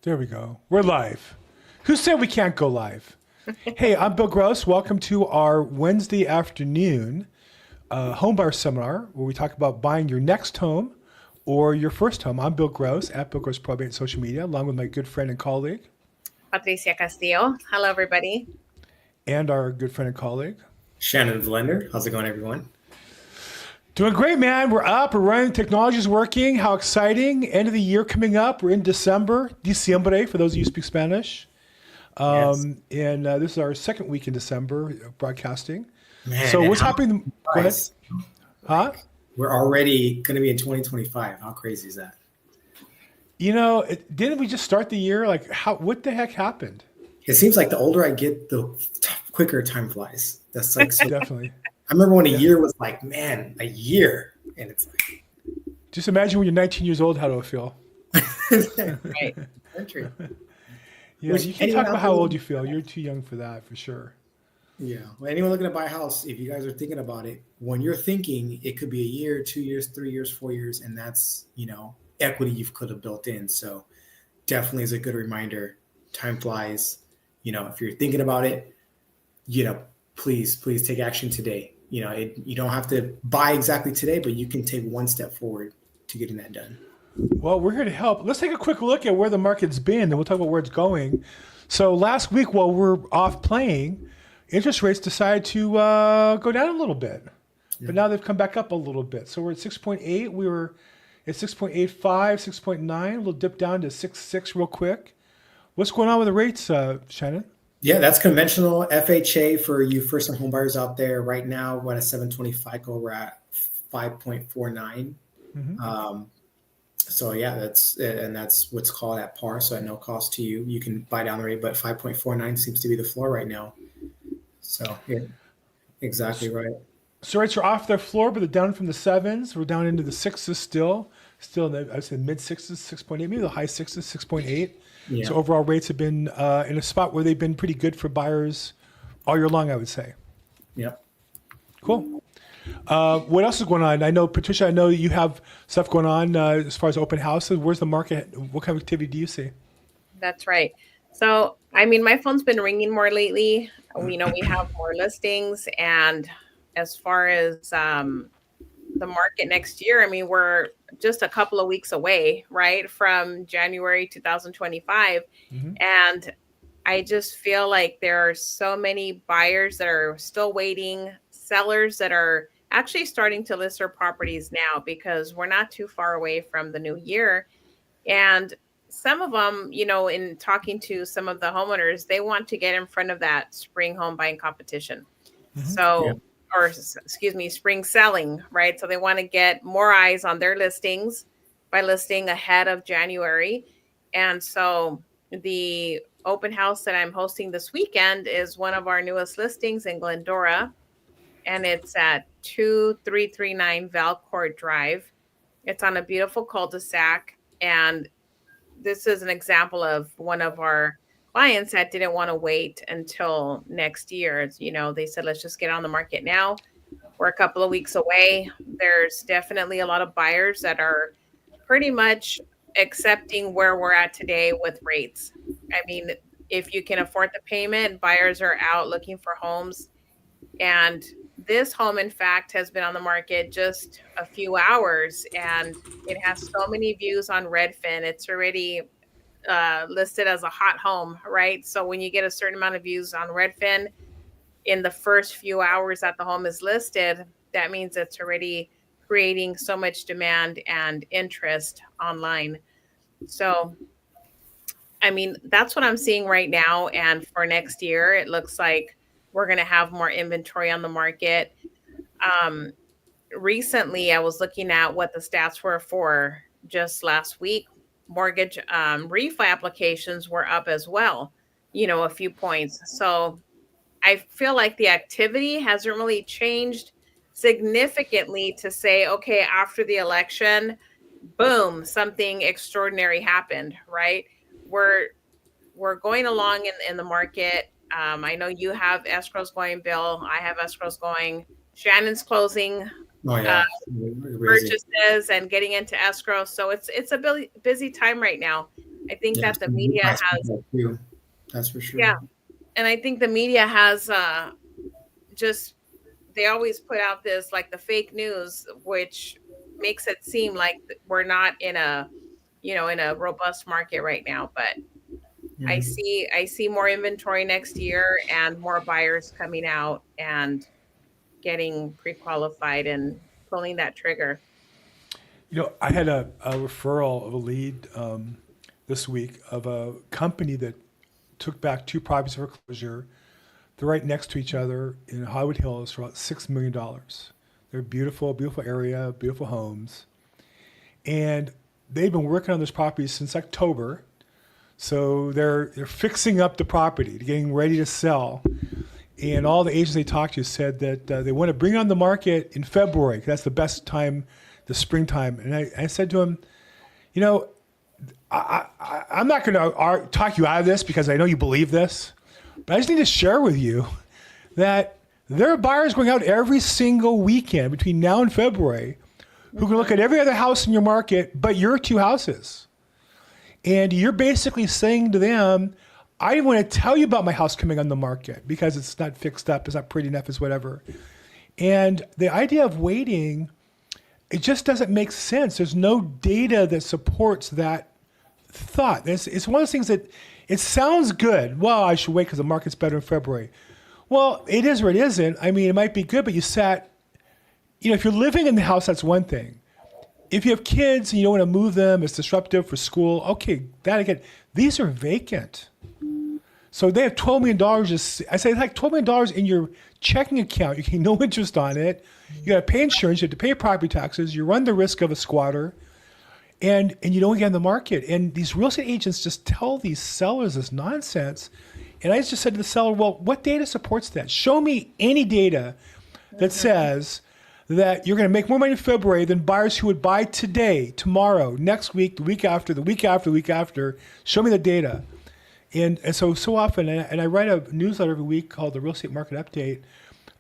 There we go. We're live. Who said we can't go live? Hey, I'm Bill Gross. Welcome to our Wednesday afternoon home buyer seminar where we talk about buying your next home or your first home. I'm Bill Gross at Bill Gross Probate and social media, along with my good friend and colleague. Patricia Castillo. Hello, everybody. And our good friend and colleague. Shannon Blender. How's it going, everyone? Doing great, man. We're up. We're running. Technology's working. How exciting. End of the year coming up. We're in December. Diciembre, for those of you who speak Spanish. Yes. And this is our second week in December broadcasting. Man, So what's happening? Go ahead. Huh? We're already going to be in 2025. How crazy is that? You know, didn't we just start the year? Like, what the heck happened? It seems like the older I get, the quicker time flies. That's like so. Definitely. I remember when a year was like, man, a year, and it's like, Just imagine when you're 19 years old, how it'll feel. Right. country. Yeah, you can't talk about how old you feel. You're too young for that, for sure. Yeah. Well, anyone looking to buy a house, if you guys are thinking about it, when you're thinking, it could be a year, 2 years, 3 years, 4 years, and that's, equity you could have built in. So definitely is a good reminder. Time flies. If you're thinking about it, please take action today. You don't have to buy exactly today, but you can take one step forward to getting that done. Well, we're here to help. Let's take a quick look at where the market's been, and we'll talk about where it's going. So last week, while we're off playing, interest rates decided to go down a little bit. Yeah. But now they've come back up a little bit. So we're at 6.8. We were at 6.85, 6.9. We'll dip down to 6.6 real quick. What's going on with the rates, Shannon? Yeah, that's conventional FHA for you first-time home buyers out there. Right now, we're at a 720 FICO. We're at 5.49. Mm-hmm. So yeah, that's what's called at par. So at no cost to you, you can buy down the rate, but 5.49 seems to be the floor right now. So yeah, exactly right. So rates are off their floor, but they're down from the sevens. We're down into the sixes still in the, I would say mid sixes, 6.8, maybe the high sixes, 6.8. Yeah. So overall rates have been in a spot where they've been pretty good for buyers all year long, I would say. Yep. Cool. What else is going on? I know, Patricia, you have stuff going on as far as open houses. Where's the market? What kind of activity do you see? That's right. So, my phone's been ringing more lately. We have more listings. And as far as the market next year, we're just a couple of weeks away, right, from January 2025. Mm-hmm. And I just feel like there are so many buyers that are still waiting, sellers that are actually starting to list their properties now because we're not too far away from the new year. And some of them, in talking to some of the homeowners, they want to get in front of that spring home buying competition. Mm-hmm. So, Yeah. or excuse me, spring selling, right? So they want to get more eyes on their listings by listing ahead of January. And so the open house that I'm hosting this weekend is one of our newest listings in Glendora. And it's at 2339 Valcourt Drive. It's on a beautiful cul-de-sac. And this is an example of one of our clients that didn't want to wait until next year. They said, let's just get on the market now. We're a couple of weeks away. There's definitely a lot of buyers that are pretty much accepting where we're at today with rates. If you can afford the payment, buyers are out looking for homes. And this home, in fact, has been on the market just a few hours, and it has so many views on Redfin. It's already listed as a hot home, right? So when you get a certain amount of views on Redfin in the first few hours that the home is listed, that means it's already creating so much demand and interest online. So, that's what I'm seeing right now. And for next year, it looks like we're going to have more inventory on the market. Recently, I was looking at what the stats were for just last week. Mortgage refi applications were up as well, a few points. So I feel like the activity hasn't really changed significantly to say, okay, after the election, boom, something extraordinary happened, right? We're going along in the market. I know you have escrows going, Bill. I have escrows going. Shannon's closing Oh yeah. purchases and getting into escrow. So it's a busy time right now. I think Yeah, that the some good media price has, people too. That's for sure. yeah, and I think the media has just, they always put out this like the fake news, which makes it seem like we're not in a, in a robust market right now. But Yeah. I see more inventory next year and more buyers coming out and getting pre-qualified and pulling that trigger. I had a referral of a lead this week of a company that took back two properties for foreclosure. They're right next to each other in Hollywood Hills for about $6 million. They're beautiful, beautiful area, beautiful homes, and they've been working on this property since October. So they're fixing up the property, getting ready to sell. And all the agents they talked to said that they want to bring it on the market in February 'cause that's the best time, the springtime. And I said to him, you know, I'm not going to talk you out of this because I know you believe this, but I just need to share with you that there are buyers going out every single weekend between now and February who can look at every other house in your market but your two houses. And you're basically saying to them, I didn't want to tell you about my house coming on the market because it's not fixed up, it's not pretty enough, it's whatever. And the idea of waiting, it just doesn't make sense. There's no data that supports that thought. It's one of those things that it sounds good. Well, I should wait because the market's better in February. Well, it is or it isn't. I mean, it might be good, but if you're living in the house, that's one thing. If you have kids and you don't want to move them, it's disruptive for school. Okay, that again, these are vacant. So they have $12 million. I say it's like $12 million in your checking account. You pay no interest on it. You got to pay insurance. You have to pay property taxes. You run the risk of a squatter, and you don't get in the market. And these real estate agents just tell these sellers this nonsense. And I just said to the seller, well, what data supports that? Show me any data that says that you're going to make more money in February than buyers who would buy today, tomorrow, next week, the week after, the week after, the week after. Show me the data. And so often, and I write a newsletter every week called the Real Estate Market Update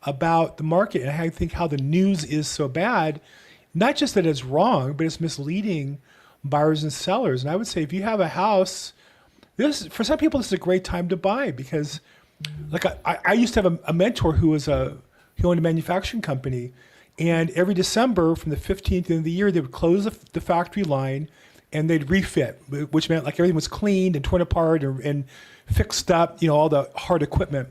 about the market and I think how the news is so bad, not just that it's wrong, but it's misleading buyers and sellers. And I would say if you have a house, for some people, this is a great time to buy because like I used to have a mentor who owned a manufacturing company. And every December from the 15th of the year, they would close the factory line and they'd refit, which meant like everything was cleaned and torn apart and fixed up, all the hard equipment.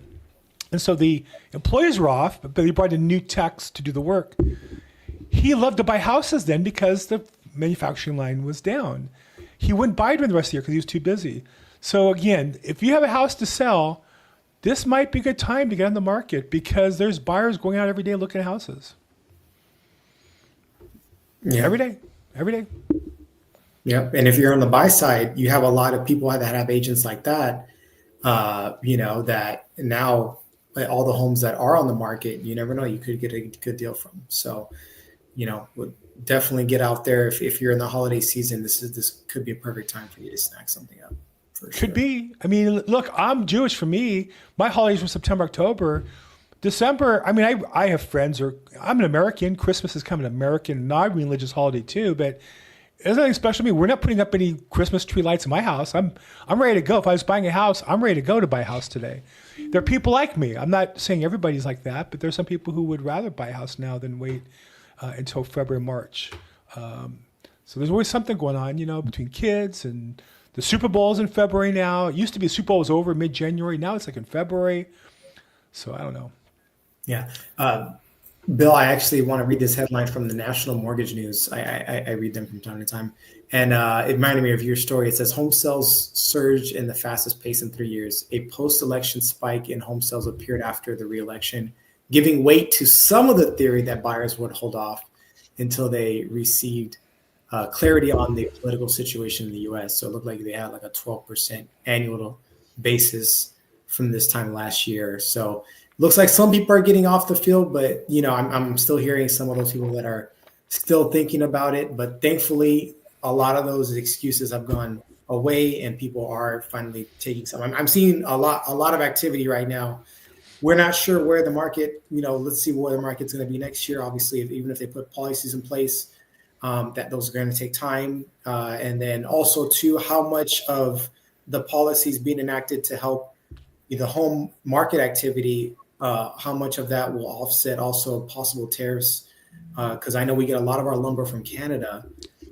And so the employees were off, but they brought in new techs to do the work. He loved to buy houses then because the manufacturing line was down. He wouldn't buy during the rest of the year because he was too busy. So again, if you have a house to sell, this might be a good time to get on the market because there's buyers going out every day looking at houses. Yeah. Every day. Yeah. And if you're on the buy side, you have a lot of people that have agents like that, that now all the homes that are on the market, you never know, you could get a good deal from. So, would definitely get out there. If you're in the holiday season, this could be a perfect time for you to snack something up. For sure. Could be. I mean, look, I'm Jewish. For me, my holidays were September, October. December, I mean, I have friends, I'm an American. Christmas is kind of an American, non-religious holiday too, but there's nothing special to me. We're not putting up any Christmas tree lights in my house. I'm ready to go. If I was buying a house, I'm ready to go to buy a house today. There are people like me. I'm not saying everybody's like that, but there's some people who would rather buy a house now than wait until February, March. So there's always something going on, between kids and the Super Bowl's in February now. It used to be the Super Bowl was over mid-January. Now it's like in February. So I don't know. Yeah. Bill, I actually want to read this headline from the National Mortgage News. I read them from time to time. And it reminded me of your story. It says home sales surged in the fastest pace in 3 years. A post-election spike in home sales appeared after the re-election, giving weight to some of the theory that buyers would hold off until they received clarity on the political situation in the U.S. So it looked like they had like a 12% annual basis from this time last year. So looks like some people are getting off the field, but I'm still hearing some of those people that are still thinking about it. But thankfully, a lot of those excuses have gone away, and people are finally taking some. I'm seeing a lot of activity right now. We're not sure where the market. Let's see where the market's going to be next year. Obviously, even if they put policies in place, that those are going to take time. And then also too, how much of the policies being enacted to help the home market activity, how much of that will offset also possible tariffs? Because I know we get a lot of our lumber from Canada.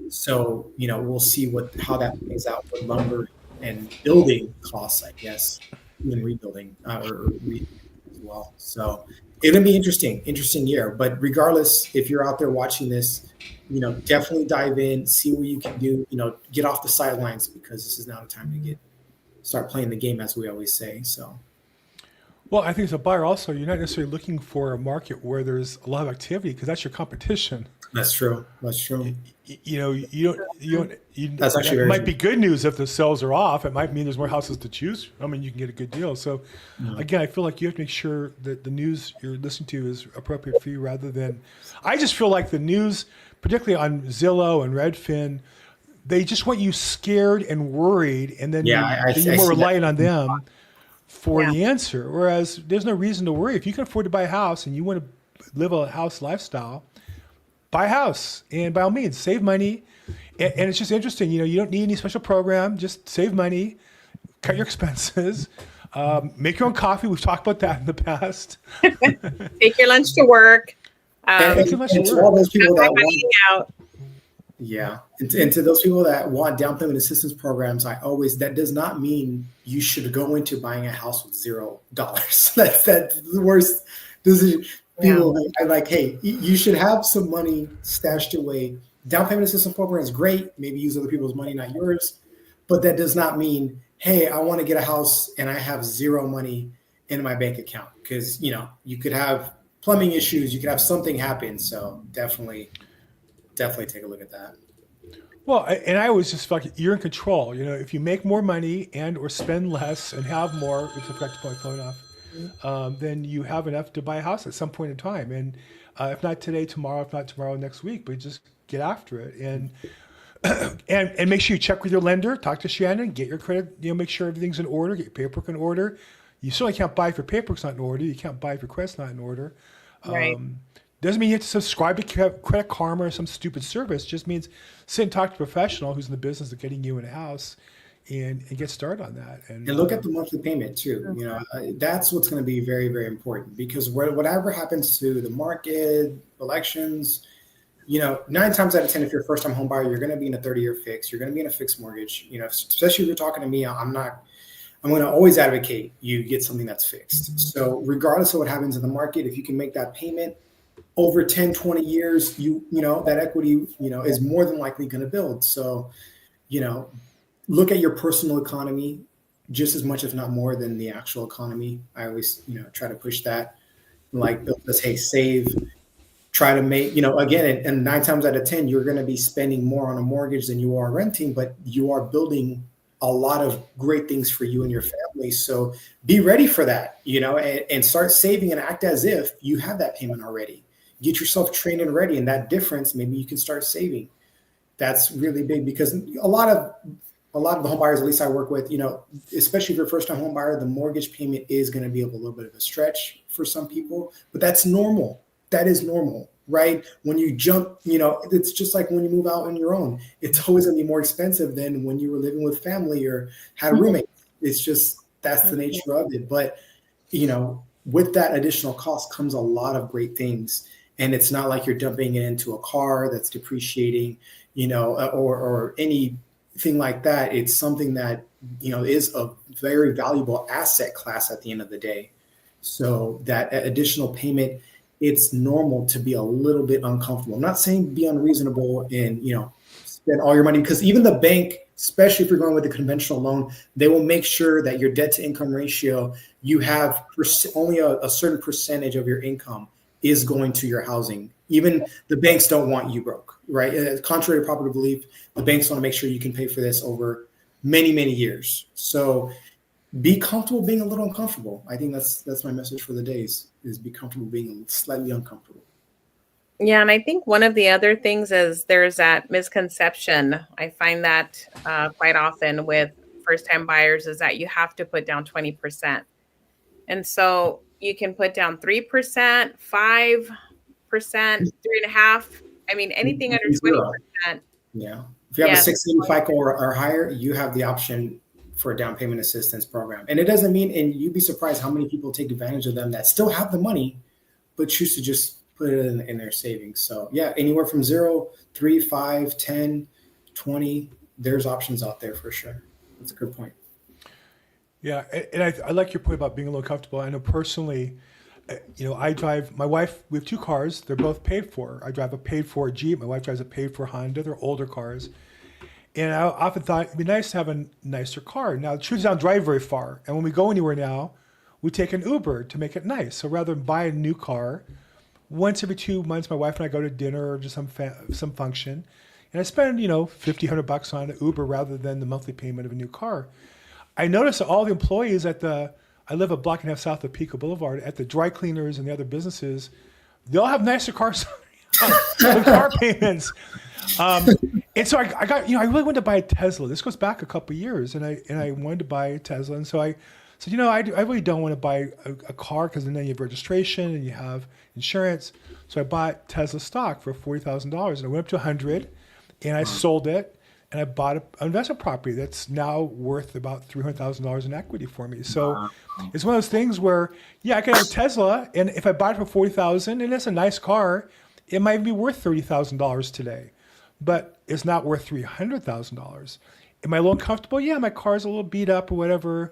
So, we'll see how that plays out with lumber and building costs, I guess, even rebuilding as well. So it'll be interesting year. But regardless, if you're out there watching this, definitely dive in, see what you can do, get off the sidelines, because this is now the time to start playing the game, as we always say. So. Well, I think as a buyer also, you're not necessarily looking for a market where there's a lot of activity, because that's your competition. That's true. You don't. That's actually it very might true. be good news if the sales are off. It might mean there's more houses to choose. I mean, you can get a good deal. So, again, I feel like you have to make sure that the news you're listening to is appropriate for you, rather than. I just feel like the news, particularly on Zillow and Redfin, they just want you scared and worried, and then you're more see that. reliant on them for the answer. Whereas there's no reason to worry. If you can afford to buy a house and you want to live a house lifestyle, buy a house, and by all means, save money. And it's just interesting, you don't need any special program. Just save money, cut your expenses, make your own coffee. We've talked about that in the past. Take your lunch to work. And too much to work. all those people that Everybody want, out. yeah, and to those people that want down payment assistance programs, that does not mean you should go into buying a house with $0. That's the worst decision. People are like, hey, you should have some money stashed away. Down payment assistance program is great. Maybe use other people's money, not yours. But that does not mean, hey, I want to get a house and I have zero money in my bank account, because you could have plumbing issues, you could have something happen. So definitely take a look at that. Well, and I always just feel like you're in control. If you make more money and or spend less and have more, if I forgot to put my phone off, then you have enough to buy a house at some point in time. And if not today, tomorrow, if not tomorrow, next week, but just get after it. And and make sure you check with your lender, talk to Shannon, get your credit, make sure everything's in order, get your paperwork in order. You certainly can't buy if your paperwork's not in order. You can't buy if your credit's not in order. Right. Doesn't mean you have to subscribe to Credit Karma or some stupid service. Just means sit and talk to a professional who's in the business of getting you in a house and get started on that. And look at the monthly payment too. That's what's going to be very, very important, because whatever happens to the market, elections, 9 times out of 10, if you're a first-time home buyer, you're going to be in a 30-year fix. You're going to be in a fixed mortgage. Especially if you're talking to me, I'm going to always advocate you get something that's fixed. So regardless of what happens in the market, if you can make that payment over 10, 20 years, that equity, is more than likely going to build. So, look at your personal economy just as much, if not more, than the actual economy. I always, try to push that. Like Bill says, hey, save, try to make, again, and 9 times out of 10, you're going to be spending more on a mortgage than you are renting, but you are building a lot of great things for you and your family. So be ready for that, and start saving and act as if you have that payment already. Get yourself trained and ready. And that difference, maybe you can start saving. That's really big, because a lot of the home buyers, at least I work with, especially if you're a first time home buyer, the mortgage payment is going to be a little bit of a stretch for some people, but that's normal. That is normal, right? When you jump, it's just like when you move out on your own, it's always going to be more expensive than when you were living with family or had a roommate. It's just, that's the nature of it. But, with that additional cost comes a lot of great things. And it's not like you're dumping it into a car that's depreciating, or anything like that. It's something that, is a very valuable asset class at the end of the day. So that additional payment, it's normal to be a little bit uncomfortable. I'm not saying be unreasonable and, spend all your money, because even the bank, especially if you're going with a conventional loan, they will make sure that your debt to income ratio, you have only a certain percentage of your income is going to your housing. Even the banks don't want you broke, right? Contrary to popular belief, the banks want to make sure you can pay for this over many, many years. So be comfortable being a little uncomfortable. I think that's my message for the days, is be comfortable being slightly uncomfortable. Yeah, and I think one of the other things is there's that misconception. I find that quite often with first-time buyers, is that you have to put down 20%. And so you can put down 3%, 5%, 3.5%, I mean, anything under Zero. 20%. Yeah. If you have a Yes. 680 FICO or higher, you have the option for a down payment assistance program. And it doesn't mean, and you'd be surprised how many people take advantage of them that still have the money, but choose to just put it in their savings. So yeah, anywhere from 0, 3, 5, 10, 20, there's options out there for sure. That's a good point. Yeah, and I like your point about being a little comfortable. I know personally, I drive, my wife, we have two cars. They're both paid for. I drive a paid for Jeep. My wife drives a paid for Honda. They're older cars. And I often thought it'd be nice to have a nicer car. Now, the truth is I don't drive very far. And when we go anywhere now, we take an Uber to make it nice. So rather than buy a new car, once every 2 months, my wife and I go to dinner or just some function. And I spend, $50, $100 on an Uber rather than the monthly payment of a new car. I noticed that all the employees I live a block and a half south of Pico Boulevard, at the dry cleaners and the other businesses, they all have nicer cars with car payments. And so I got, I really wanted to buy a Tesla. This goes back a couple of years, and I wanted to buy a Tesla. And so I said, I really don't want to buy a car because then you have registration and you have insurance. So I bought Tesla stock for $40,000, and I went up to 100, and I sold it. And I bought an investment property that's now worth about $300,000 in equity for me. So it's one of those things where, I could have a Tesla, and if I bought it for $40,000, and it's a nice car, it might be worth $30,000 today, but it's not worth $300,000. Am I a little uncomfortable? Yeah, my car's a little beat up or whatever.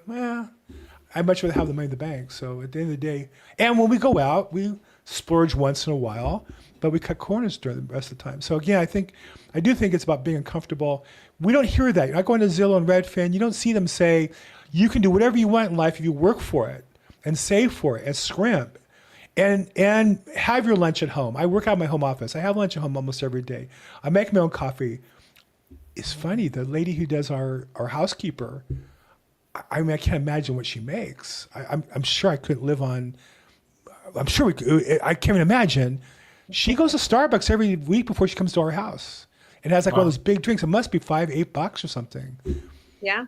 I'd much rather have the money in the bank. So at the end of the day, and when we go out, we splurge once in a while, but we cut corners during the rest of the time. So again, I do think it's about being uncomfortable. We don't hear that. You're not going to Zillow and Redfin. You don't see them say, you can do whatever you want in life if you work for it and save for it and scrimp and have your lunch at home. I work out of my home office. I have lunch at home almost every day. I make my own coffee. It's funny, the lady who does our housekeeper, I can't imagine what she makes. I'm sure I couldn't live on, I can't even imagine. She goes to Starbucks every week before she comes to our house and has one of those big drinks. It must be $5-8 or something. Yeah.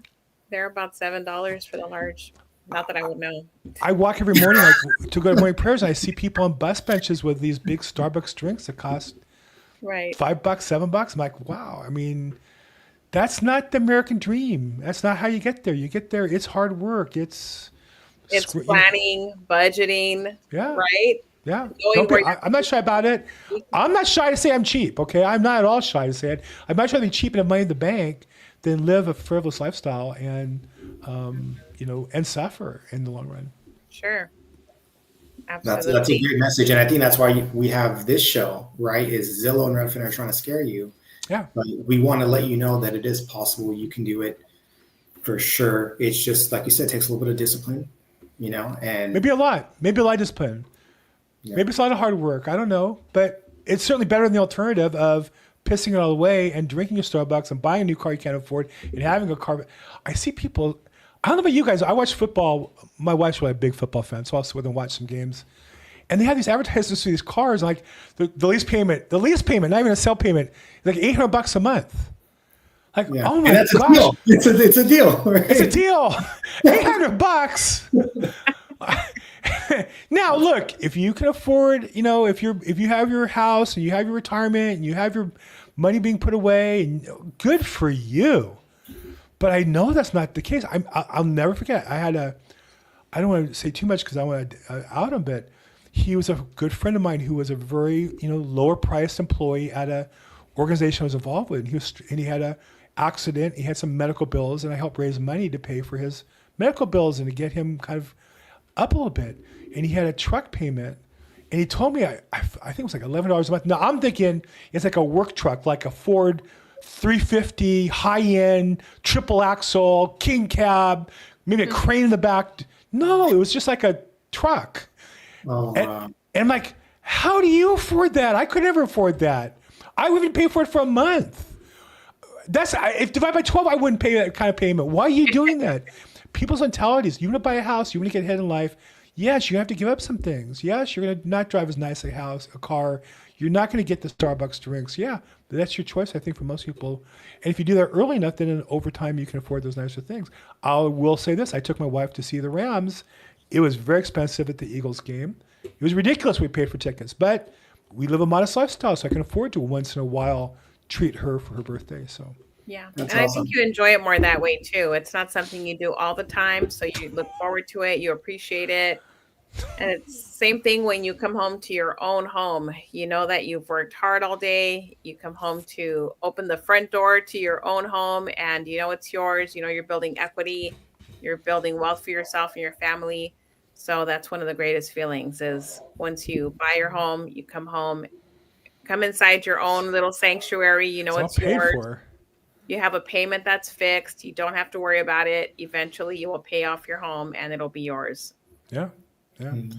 They're about $7 for the large. Not that I would know. I walk every morning to go to morning prayers, and I see people on bus benches with these big Starbucks drinks that cost $5, $7. I'm like, wow. I mean, that's not the American dream. That's not how you get there. You get there. It's hard work. It's planning, budgeting. Yeah. Right. Yeah. I'm not shy about it. I'm not shy to say I'm cheap. Okay. I'm not at all shy to say it. I'd much rather be cheap and have money in the bank than live a frivolous lifestyle and, and suffer in the long run. Sure. Absolutely. That's a great message. And I think that's why we have this show, right? Is Zillow and Redfin are trying to scare you. Yeah. But we want to let you know that it is possible. You can do it for sure. It's just, like you said, it takes a little bit of discipline, and maybe a lot of discipline. Yeah. Maybe it's a lot of hard work. I don't know, but it's certainly better than the alternative of pissing it all away and drinking your Starbucks and buying a new car you can't afford and having a car. I see people, I don't know about you guys. I watch football. My wife's really a big football fan, so I'll sit with them and watch some games. And they have these advertisements for these cars, like the lease payment, not even a sell payment, like $800 a month. Like, oh my gosh. It's a deal. Right? It's a deal. $800. Now, look, if you can afford, if you have your house and you have your retirement and you have your money being put away, and good for you. But I know that's not the case. I'll never forget. I don't want to say too much because I want to out him, but he was a good friend of mine who was a very, lower priced employee at a organization I was involved with. And he had an accident. He had some medical bills, and I helped raise money to pay for his medical bills and to get him kind of up a little bit. And he had a truck payment, and he told me, I think it was like $11 a month. Now I'm thinking it's like a work truck, like a Ford 350, high-end, triple axle, king cab, maybe a crane in the back. No, it was just like a truck. Oh, wow. And I'm like, how do you afford that? I could never afford that. I wouldn't pay for it for a month. If divided by 12, I wouldn't pay that kind of payment. Why are you doing that? People's mentalities. You want to buy a house, you want to get ahead in life. Yes, you have to give up some things. Yes, you're going to not drive as nice a car. You're not going to get the Starbucks drinks. Yeah, but that's your choice, I think, for most people. And if you do that early enough, then over time you can afford those nicer things. I will say this. I took my wife to see the Rams. It was very expensive at the Eagles game. It was ridiculous we paid for tickets, but we live a modest lifestyle, so I can afford to once in a while treat her for her birthday. So Yeah. That's And I awesome. think you enjoy it more that way too. It's not something you do all the time. So you look forward to it, you appreciate it. And it's same thing when you come home to your own home. You know that you've worked hard all day. You come home to open the front door to your own home and you know it's yours. You know you're building equity, you're building wealth for yourself and your family. So that's one of the greatest feelings is once you buy your home, you come home, come inside your own little sanctuary, you know it's all it's paid yours. for. You have a payment that's fixed. You don't have to worry about it. Eventually you will pay off your home and it'll be yours. Yeah. Yeah. Mm.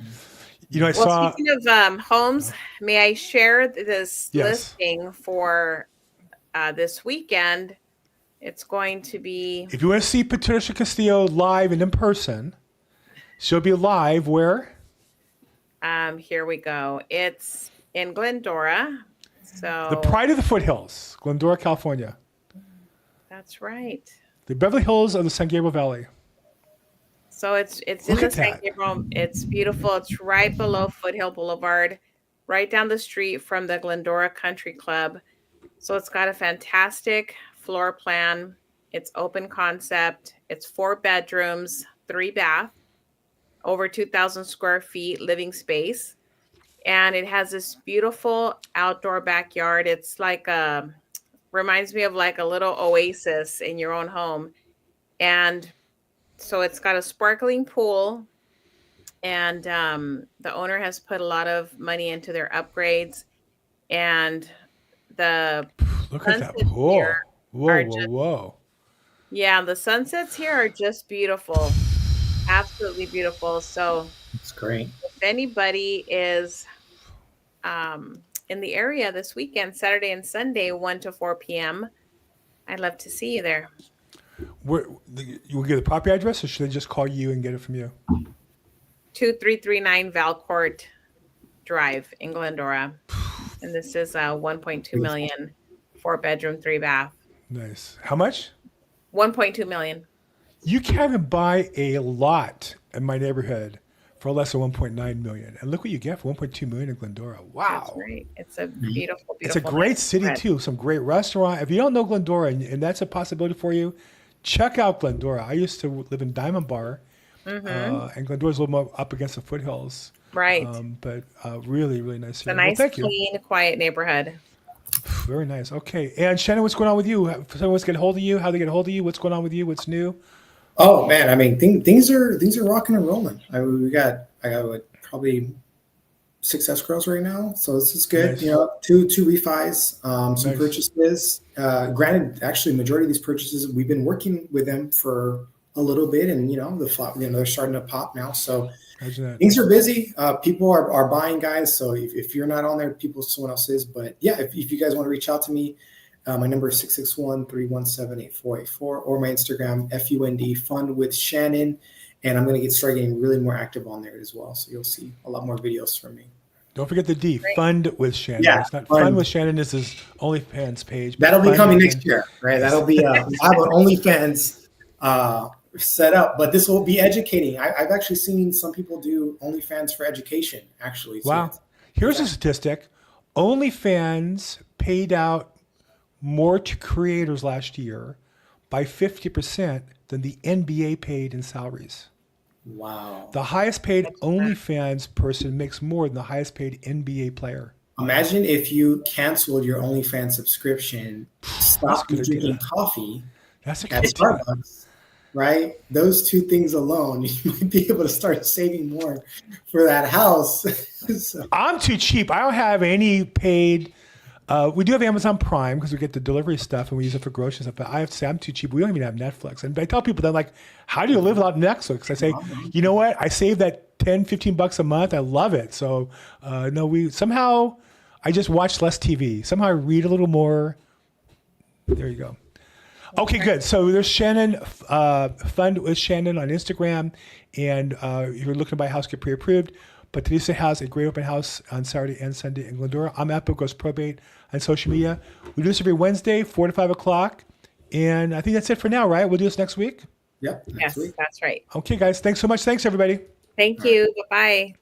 You know, I Well, saw. speaking of homes, may I share this Yes. listing for this weekend? It's going to be If you want to see Patricia Castillo live and in person, she'll be live where? here we go. It's in Glendora. So The pride of the foothills, Glendora, California. that's right. The Beverly Hills of the San Gabriel Valley. So it's in Look the at San that. Gabriel. It's beautiful. It's right below Foothill Boulevard, right down the street from the Glendora Country Club. So it's got a fantastic floor plan. It's open concept. It's 4 bedrooms, 3 bath, over 2,000 square feet living space. And it has this beautiful outdoor backyard. It's like reminds me of like a little oasis in your own home. And so it's got a sparkling pool. And the owner has put a lot of money into their upgrades. And the Look at that sunsets pool. here Whoa, are whoa, just whoa. yeah, the sunsets here are just beautiful. Absolutely beautiful. So That's great. if anybody is in the area this weekend, Saturday and Sunday, 1 to 4 p.m., I'd love to see you there. You will get the property address, or should they just call you and get it from you? 2339 Valcourt Drive in Glendora. And this is 1.2 million, 4 bedroom, 3 bath. Nice. How much? 1.2 million. You can't even buy a lot in my neighborhood for less than 1.9 million. And look what you get for 1.2 million in Glendora. That's Wow. right. It's a beautiful, beautiful. It's a great city neighborhood. too. Some great restaurant. If you don't know Glendora and that's a possibility for you, check out Glendora. I used to live in Diamond Bar, and Glendora's a little more up against the foothills. Right. But really, really nice. It's a nice, clean, quiet neighborhood. Very nice. Okay. And Shannon, what's going on with you? If someone wants to get a hold of you, how they get a hold of you? What's going on with you? What's new? Oh man, I mean things are rocking and rolling. I mean, I got like, probably 6 escrows right now, so this is good. Nice. You know, two refis, some Nice. purchases. Granted, actually, majority of these purchases we've been working with them for a little bit, and they're starting to pop now. So Imagine that. things are busy. People are buying, guys. So if you're not on there, someone else is. But yeah, if you guys want to reach out to me, my number is 661-317-8484, or my Instagram, FUND, Fund with Shannon. And I'm going to start getting really more active on there as well. So you'll see a lot more videos from me. Don't forget the D, Great. Fund with Shannon. Yeah, It's not Fund. Fun with Shannon. This is OnlyFans page. but That'll be Fund coming with next year, right? That'll be, I have an OnlyFans set up, but this will be educating. I've actually seen some people do OnlyFans for education, actually. So Wow. Here's a statistic. OnlyFans paid out more to creators last year by 50% than the NBA paid in salaries. wow. The highest paid OnlyFans person makes more than the highest paid NBA player. Imagine if you canceled your OnlyFans subscription, stopped good drinking idea. coffee That's a at good idea. Starbucks, right? Those two things alone, you might be able to start saving more for that house. So, I'm too cheap. I don't have any paid. We do have Amazon Prime because we get the delivery stuff and we use it for groceries and stuff. But I have to say I'm too cheap. We don't even have Netflix. And I tell people, they're like, how do you live without Netflix? I say, you know what? I save that 10, 15 bucks a month. I love it. So no, I just watch less TV. Somehow I read a little more. There you go. Okay, good. So there's Shannon, Fund with Shannon on Instagram. And if you're looking to buy a house, get pre-approved. But Teresa has a great open house on Saturday and Sunday in Glendora. I'm at Bill Goes Probate on social media. We do this every Wednesday, 4 to 5 o'clock. And I think that's it for now, right? We'll do this next week. yep. Next Yes, week. that's right. Okay, guys. Thanks so much. Thanks, everybody. Thank you. Bye-bye.